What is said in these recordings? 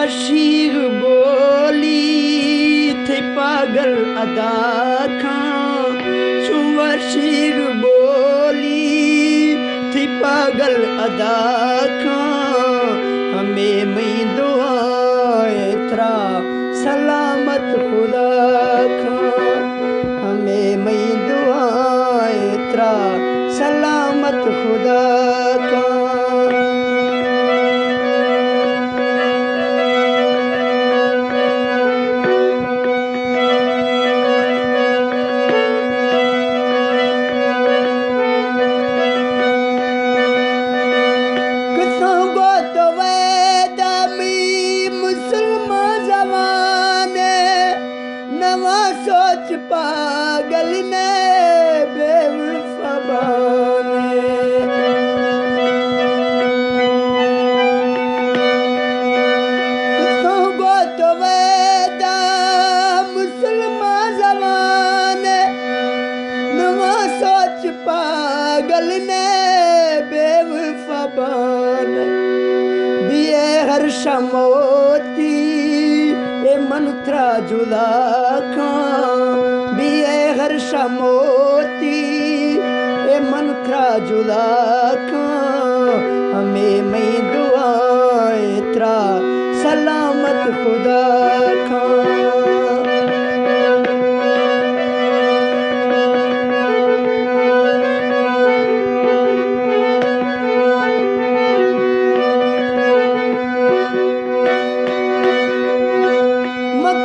शीर बोली थे पागल अदा खां शीर बोली थी पागल अदा खां हमें मई दुआ एतरा सलामत खुदा खां हमें मई दुआ एतरा सलामत खुदा खां सोच पागल ने बेवफा बाने तो गो तो वेदा मुसलमान जमाने नवा सोच पागल ने बेवफा बाने बिये हर शमोती ए मंत्रा जुदा खां बिये हर शमोती ए मंत्रा जुदा खां हमें मई दुआ एतरा सलामत खुदा खां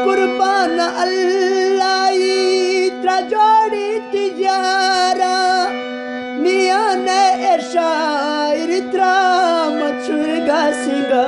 कुर्बान अल्लाह इतरा जोड़ी तिजारा मियाँ ने शायर इतरा मचुरगा सिंगा